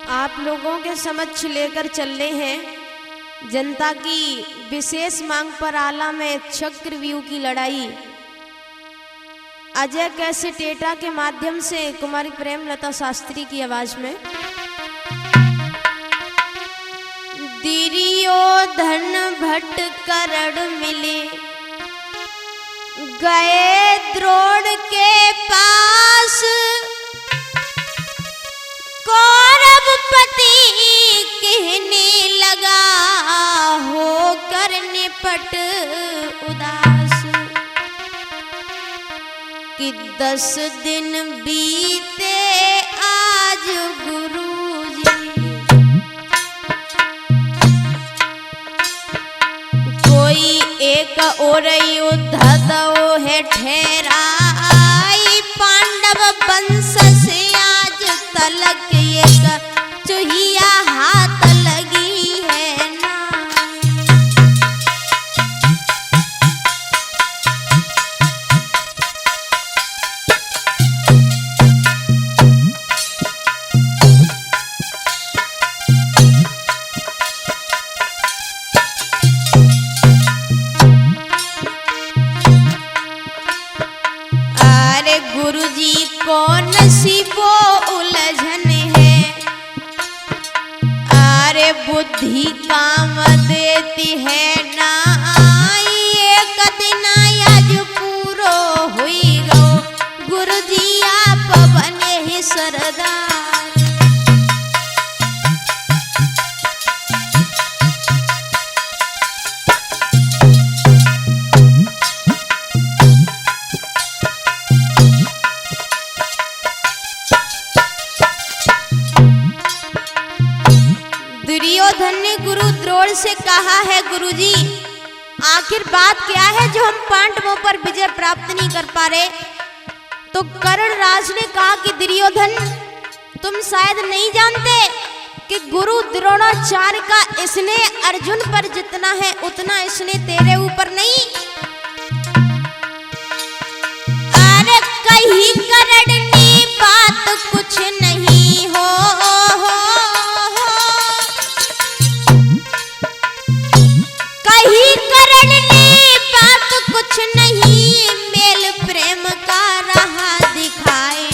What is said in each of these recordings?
आप लोगों के समक्ष लेकर चल रहे हैं जनता की विशेष मांग पर आला में चक्रव्यूह की लड़ाई। अजय कैसे टेटा के माध्यम से कुमारी प्रेमलता शास्त्री की आवाज में। दुर्योधन भट्ट करण मिले गए द्रोण के पास, कौरवपति कहने लगा हो कर निपट उदास, कि 10 दिन बीते आज गुरुजी, कोई एक और युद्ध दो है ठहराई, पांडव वंश से आज तलक एक चुहिया हाथ लगी है ना। अरे गुरुजी को नसीबो उलझन है, अरे बुद्धि काम देती है ना, एक दिन आज पूरो हुई गो, गुरुजी आप बने ही सरदार। दुर्योधन ने गुरु द्रोण से कहा है, गुरुजी आखिर बात क्या है जो हम पांडवों पर विजय प्राप्त नहीं कर पा रहे। तो कर्ण राज ने कहा कि दुर्योधन तुम शायद नहीं जानते कि गुरु द्रोणाचार्य का स्नेह अर्जुन पर जितना है उतना स्नेह तेरे ऊपर नहीं। अरे कहीं कर्ण ने बात कुछ नहीं हो, कहीं कर्ण ने बात कुछ नहीं, मेल प्रेम का रहा दिखाए,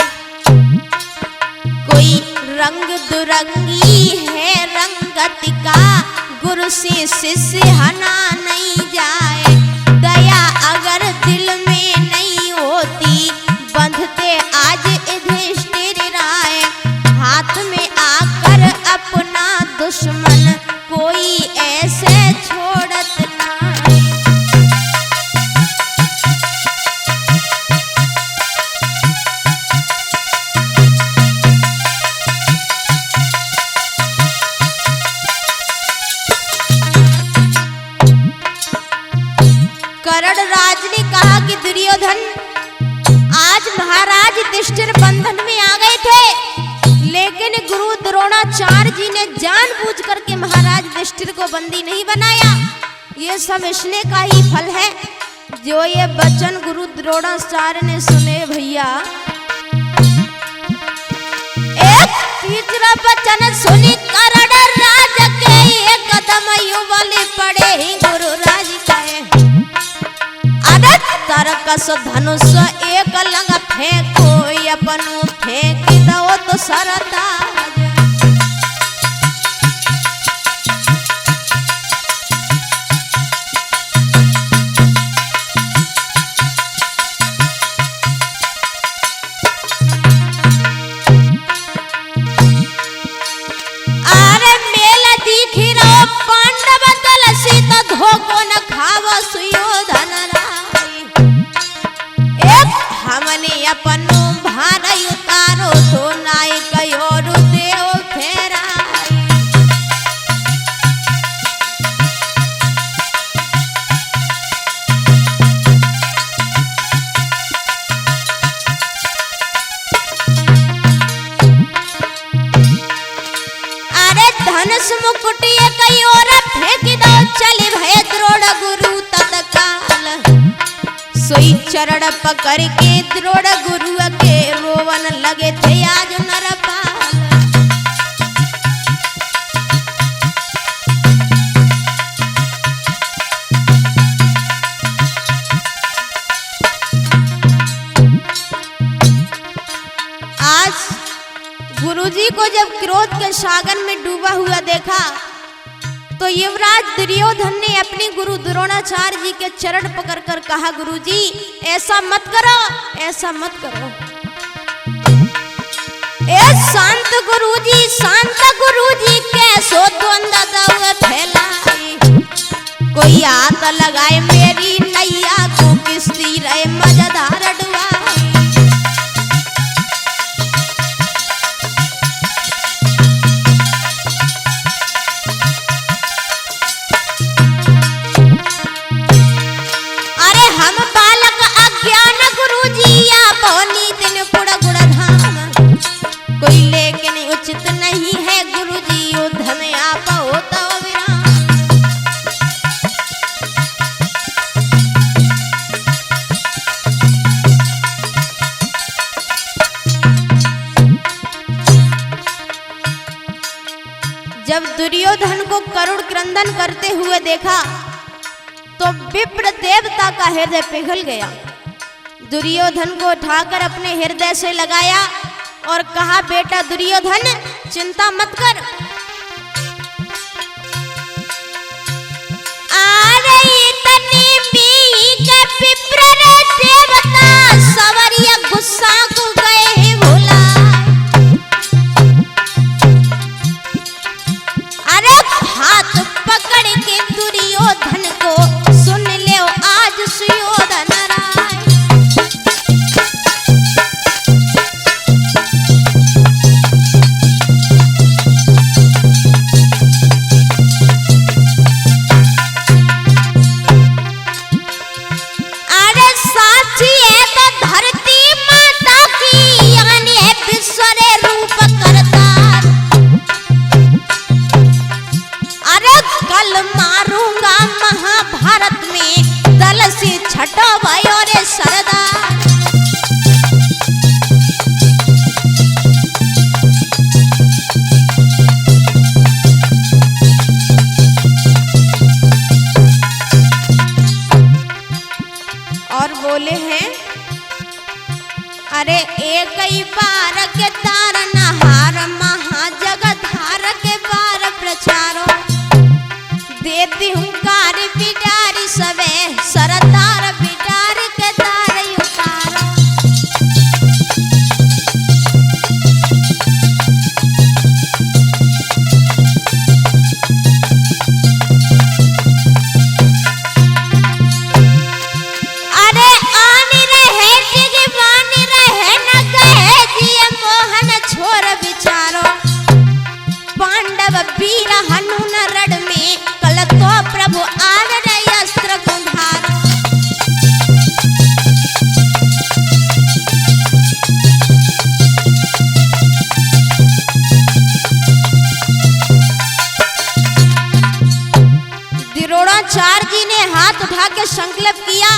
कोई रंग दुरंगी है रंगत का, गुरु से शिष्य हना नहीं जाए, दया अगर दिल में नहीं होती बंधते आज युधिष्ठिर राय, हाथ में आकर अपना दुश्मन कोई ऐसे छोड़त ना। कर्ण राज ने कहा कि दुर्योधन आज महाराज युधिष्ठिर बंधन में आ गए थे, लेकिन गुरु द्रोणाचार्य जी ने जानबूझ करके महाराज युधिष्ठिर को बंदी नहीं बनाया। ये सब स्नेह का ही फल है। जो ये वचन गुरु द्रोणाचार्य ने सुने भैया, एक तीसरा वचन सुनी कर्ण राज के एक कदम युवले पड़े ही गुरु राज कहे, अरे तरकस धनुष एक लंग फेंको, अपनो फेंक दो तो सरताज। अरे मेल दिखी रहो पांडव दल सीत धोको न खावो सुयोधन राय, एक हमने अपनो भार उतारो तो नायक और देव फेराई। अरे धनुष मुकुट कई और फेंक दो, चले भय द्रोण गुरु तत्काल, सोई चरण पकड़ के द्रोण गुरु के रोवन लगे थे आज नरपाल। गुरुजी को जब क्रोध के सागर में डूबा हुआ देखा तो युवराज दुर्योधन ने अपने गुरु द्रोणाचार्य जी के चरण पकड़कर कहा, गुरुजी ऐसा मत करो, ऐसा मत करो। ए शांत गुरुजी, शांत गुरुजी कैसो द्वंद्व दौड़ फैलाए, कोई हाथ लगाए मेरी नैया को, किश्ती रहे मजेदार डुबाए। अरे हम बालक अज्ञान गुरुजी या पौनी दिन पुड़ गुड़ धाम, कोई लेकिन उचित नहीं है गुरुजी युद्ध में आप होता विराम। जब दुर्योधन को करुण क्रंदन करते हुए देखा तो विप्र देवता का हृदय पिघल गया। दुर्योधन को उठाकर अपने हृदय से लगाया और कहा, बेटा दुर्योधन चिंता मत कर। अरे इतनी भी के विप्र रे देवता, सवरिया गुस्सा को गए भुला। अरे हाथ पकड़ के दुर्योधन को सुन ले आज सुयोधन राय। अरे साची है तो धरती माता की, यानी है विश्वरे रूप करतार। अरे कल मारूंगा महाभारत में दल से छठो भाई और सरदार। और बोले हैं, अरे एक ही बार के तार नहार, महाजगधार के बार प्रचारो, देती हूँ कार बिडारी सबे, सरदार बिडार के तार उतारो। अरे आनी रहे जिगवानी रहे न गए जिए मोहन छोर विचारो, पांडव वीर हनुन रण में कल तो प्रभु आन रहे अस्त्र कुंधारो। द्रोणाचार्य जी ने हाथ उठा के संकल्प किया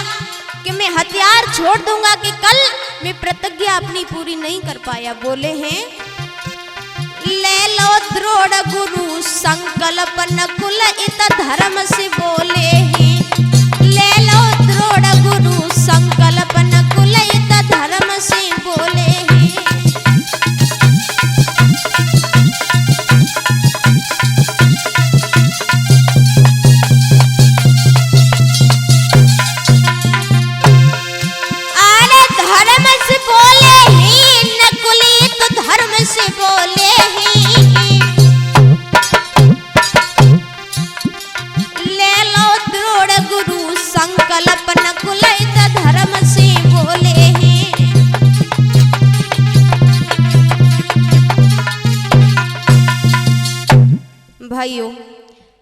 कि मैं हथियार छोड़ दूंगा कि कल मैं प्रतिज्ञा अपनी पूरी नहीं कर पाया। बोले हैं, ले लो द्रोण गुरु संकल्प नकुल इत धर्म से बोले हैं, ले लो द्रोण गुरु संकल्प नकुल इत धर्म से बोले हैं। अरे धर्म से बोले हैं नकुली तो धर्म से बोले हैं, ले लो द्रोण गुरु संकल्प नकुल तो धर्म से बोले हैं। भाइयों,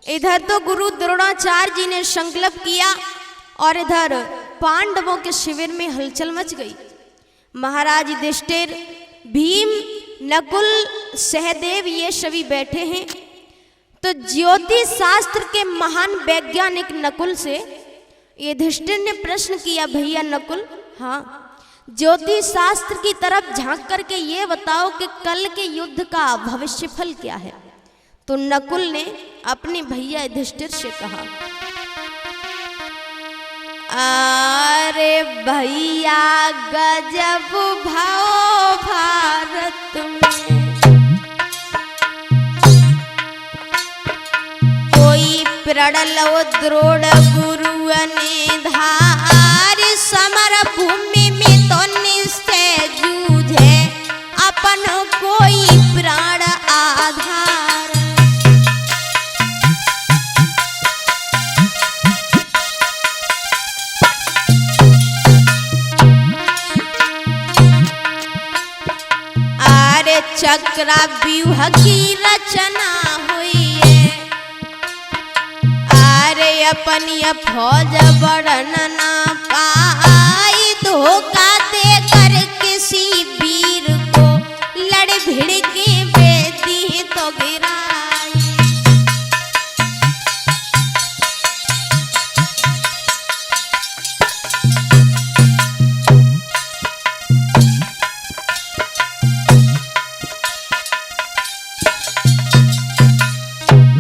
इधर तो गुरु द्रोणाचार्य जी ने संकल्प किया और इधर पांडवों के शिविर में हलचल मच गई। महाराज युधिष्ठिर, भीम, नकुल, सहदेव ये सभी बैठे हैं। तो ज्योतिष शास्त्र के महान वैज्ञानिक नकुल से युधिष्ठिर ने प्रश्न किया, भैया नकुल, हाँ ज्योतिष शास्त्र की तरफ झांक करके ये बताओ कि कल के युद्ध का भविष्य फल क्या है। तो नकुल ने अपने भैया युधिष्ठिर से कहा, अरे भैया गजब भाव भारत में, पड़लो द्रोण गुरुअने धार, समर भूमि में तो निश्चय जूझे अपन कोई प्राण आधार। आरे चक्रव्यूह की रचना हुई है, आरे अपनी फौज बढ़न ना पाई, धोखा दे कर किसी वीर को लड़ भिड़ के बेदी तो गिराई।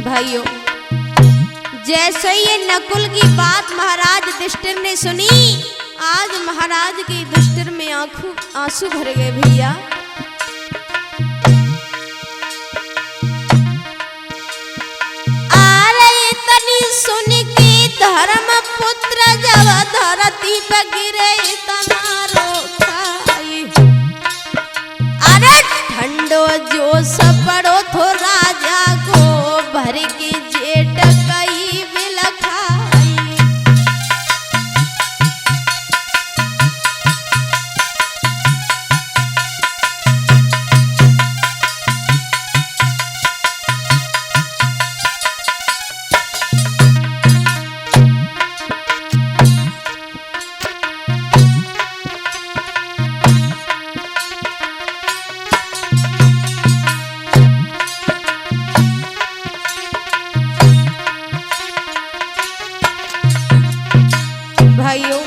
भाइयों, जैसे ये नकुल की बात महाराज युधिष्ठिर ने सुनी, आज महाराज के युधिष्ठिर में आंसू भर गए भैया। अरे इतनी सुन के धर्म पुत्र जब धरती पर गिरे इतना रोखाई। अरे ठंडो जोश पड़ो थो राजा को, भर के जेठ कई बिलखाई। भाइयों,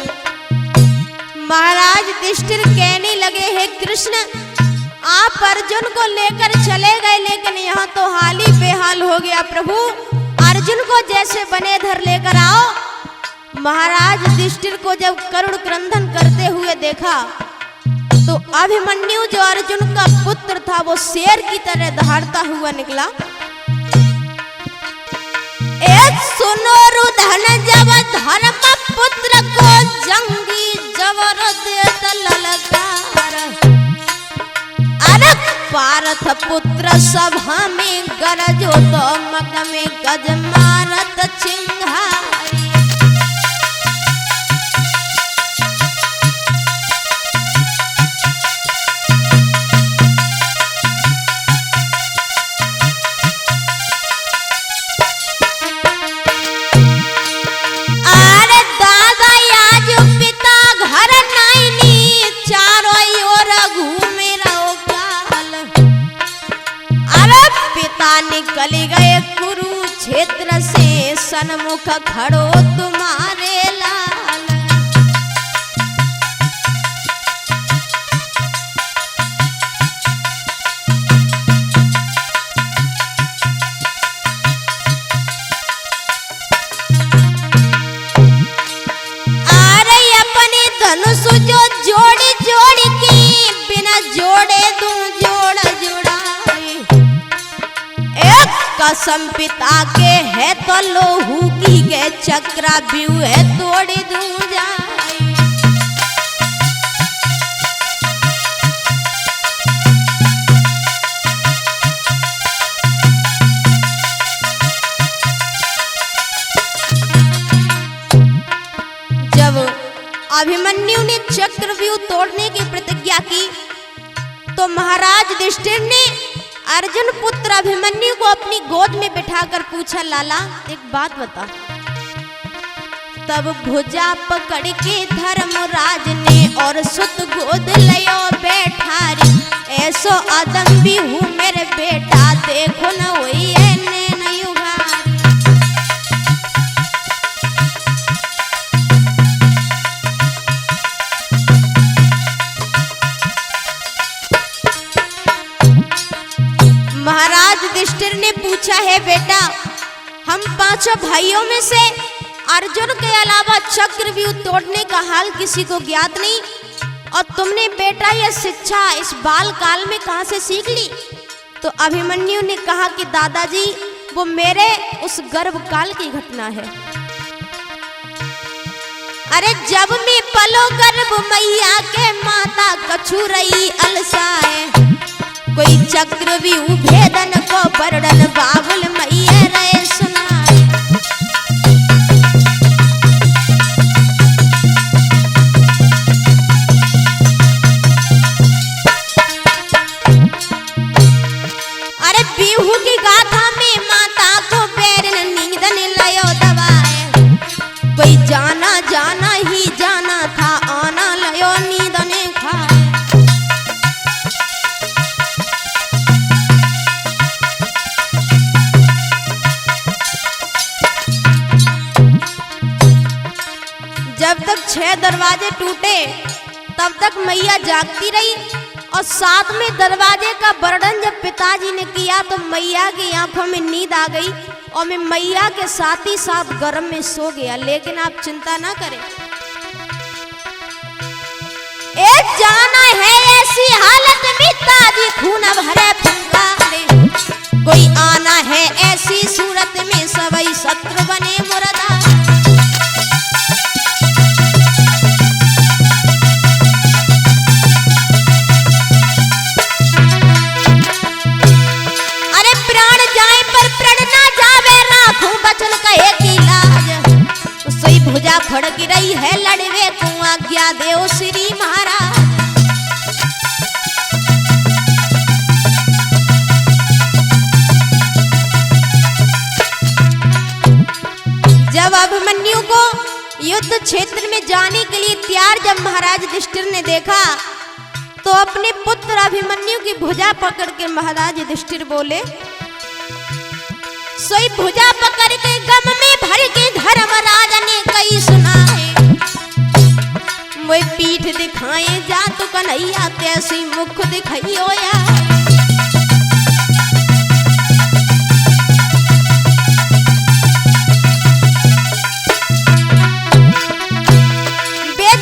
महाराज युधिष्ठिर कहने लगे, हे कृष्ण, आप अर्जुन को लेकर चले गए, लेकिन यहाँ तो हाल ही बेहाल हो गया। प्रभु, अर्जुन को जैसे बने धर लेकर आओ। महाराज युधिष्ठिर को जब करुण क्रंदन करते हुए देखा तो अभिमन्यु जो अर्जुन का पुत्र था वो शेर की तरह दहाड़ता हुआ निकला। सुनो रुधन जब धर्म पुत्र को जंगी जबरदस्त ललकार, अरे पार्थ पुत्र सभा में गरजो तो मग में गज मारत चिंगारी। निकल गए कुरुक्षेत्र से सन्मुख खड़ो तुम्हारे लाल। अरे अपने धनुष जो जोड़ी जोड़ी के बिना जोड़े दूं जोड़ जोड़ा, कसम पिता के है तो लोहू की के चक्रव्यूह है तोड़ दूं जाई। जब अभिमन्यु ने चक्रव्यूह तोड़ने की प्रतिज्ञा की तो महाराज युधिष्ठिर ने अर्जुन पुत्र अभिमन्यु को अपनी गोद में बिठाकर पूछा, लाला एक बात बता। तब भुजा पकड़ के धर्मराज ने और सुत गोद लियो बैठारी, ऐसो आदम भी हूँ मेरे बेटा, देखो न हुई है नैन युगारी। महाराज युधिष्ठिर ने पूछा, है बेटा, हम पांचों भाइयों में से अर्जुन के अलावा चक्रव्यूह तोड़ने का हाल किसी को ज्ञात नहीं, और तुमने बेटा यह शिक्षा इस बाल काल में कहां से सीख ली? तो अभिमन्यु ने कहा कि दादाजी, वो मेरे उस गर्भकाल की घटना है। अरे जब मैं पलो गर्भ मैया के माता कछु रही अलसाए, कोई चक्र भी भेदन को वर्णन बाबुल मैया रहे सुनाए। अरे बिहू की गाथा में माता को बैरन नींदन लयो दबाए, कोई जाना जाना ही जाना था आना लयो नींदने खाए। जब तक 6 दरवाजे टूटे तब तक मैया जागती रही, और 7वें दरवाजे का वर्णन जब पिताजी ने किया तो मैया की आंखों में नींद आ गई और मैं मैया के साथ ही साथ गर्भ में सो गया। लेकिन आप चिंता ना करें, एक जाना है ऐसी हालत में ताजी खून भरे फुंकारे, कोई आना है ऐसी सूरत में सवई शत्रु बने मुर्दा। भुजा फड़क रही है लड़वे तू आज्ञा देव श्री महाराज। जब अभिमन्यु को युद्ध क्षेत्र में जाने के लिए तैयार जब महाराज युधिष्ठिर ने देखा तो अपने पुत्र अभिमन्यु की भुजा पकड़ के महाराज युधिष्ठिर बोले, सोई भुजा पकड़ के गम में भर के धर्मराज ने कई सुनाए, मोई पीठ दिखाए जा तू कन्हैया तैसी मुख दिखाइयो या।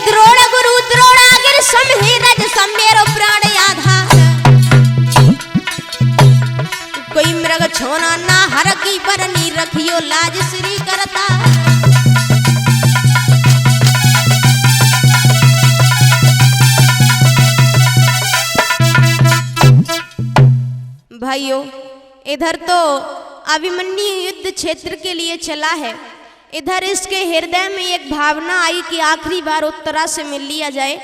द्रोण गुरु द्रोणागिर समहेरज समेरो प्राण आधार, कोई मृग छोना ना हर की बरनी रखियो लाज श्री करता। भाइयों, इधर तो अभिमन्यु युद्ध क्षेत्र के लिए चला है, इधर इसके हृदय में एक भावना आई कि आखिरी बार उत्तरा से मिल लिया जाए।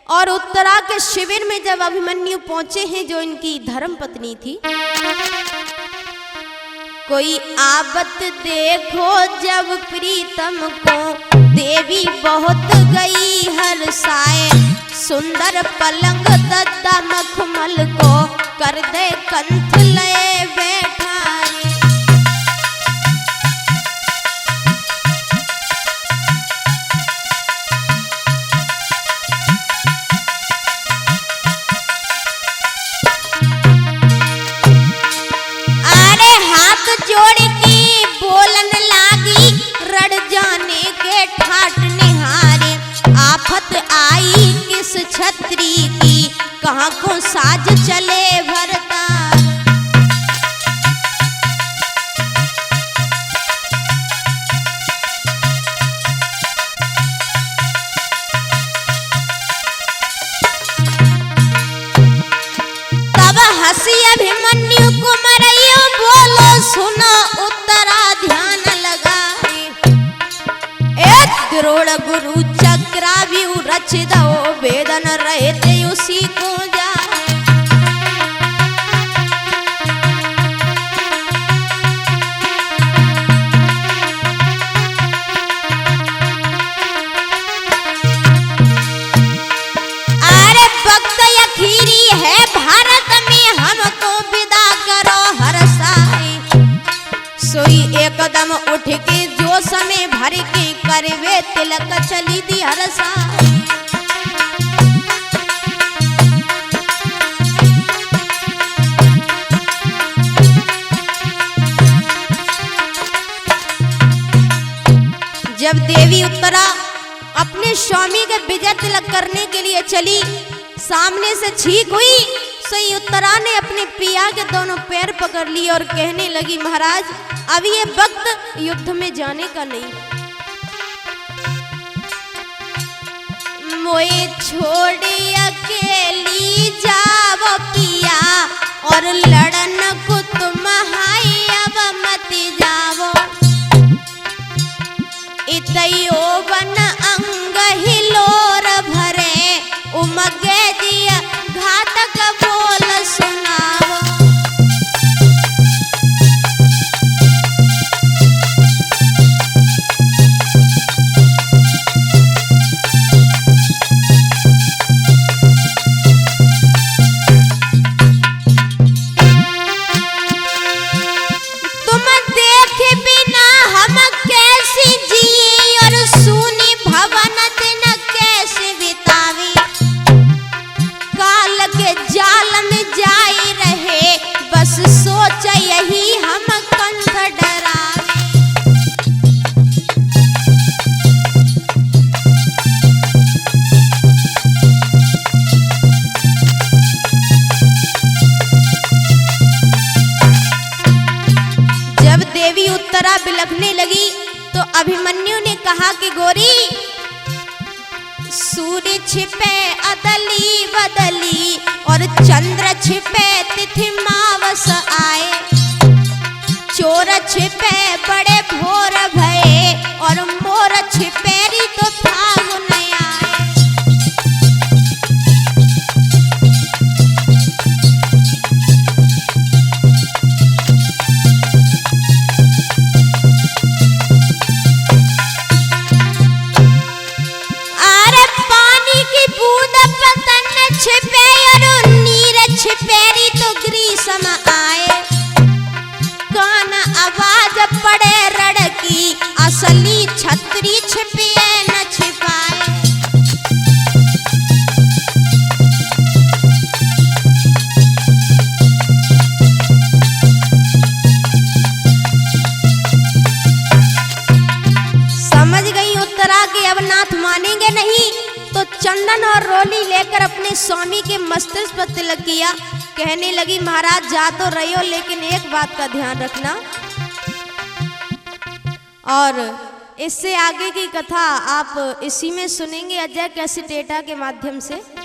और उत्तरा के शिविर में जब अभिमन्यु पहुंचे हैं जो इनकी धर्म पत्नी थी, कोई आबत देखो जब प्रीतम को देवी बहुत गई हर्षाए, सुंदर पलंग दद्दा मखमल को कर दे कंठ लय बैठाए। जोड़ की बोलन लागी रड़ जाने के ठाट निहारे, आफत आई किस छत्री की कहाँ को साज चले भरता। तब हंसी अभिमन्यु को मरइयो बोलो सुनो उत्तरा ध्यान लगाए, एक द्रोण गुरु चक्राव्यूह रच दो वेदन रहते उसी को जाए। अरे वक्त अखीरी है भारत में हमको विदा करो हरसाई, सोई एकदम उठ के जो समय भर के करवे तिलक चली दी हरसाई। जब देवी उत्तरा अपने स्वामी के विजय तिलक करने के लिए चली, सामने से छींक हुई, सही उत्तरा ने अपने पिया के दोनों पैर पकड़ लिए और कहने लगी, महाराज अब ये वक्त युद्ध में जाने का नहीं। मोए छोड़े अकेली जाओ पिया और लड़न को तुम हाय अब मत जाओ। इतयो बन अंग हिलोर भरे उमगे दिया घातक बोल सुनाओ। तुम देखे बिना हम कैसे जिए और सुनी भवन दिन कैसे बितावे। काल के जाल में जाए रहे बस सोच यही हम कंठ डरावे। जब देवी उत्तरा बिलखने लगी तो अभिमन्यु ने कहा कि गोरी सूर्य छिपे अदली बदली और चंद्र छिपे तिथि मावस आए। चोर छिपे बड़े भोर भये और मोर छिपे ऋतु फागुन आए। अरे पानी की बूंद पतन छिपे और नीर छिपे ऋतु ग्रीष्म आए। कान आवाज पड़े रड़ की असली छतरी छिपे न छिपाए। समझ गई उत्तरा के अब नाथ मानेंगे नहीं तो चंदन और रोली लेकर अपने स्वामी के मस्तिष्क पर तिलक किया। कहने लगी, महाराज जा तो रही हो लेकिन एक बात का ध्यान रखना। और इससे आगे की कथा आप इसी में सुनेंगे अजय कैसेट डेटा के माध्यम से।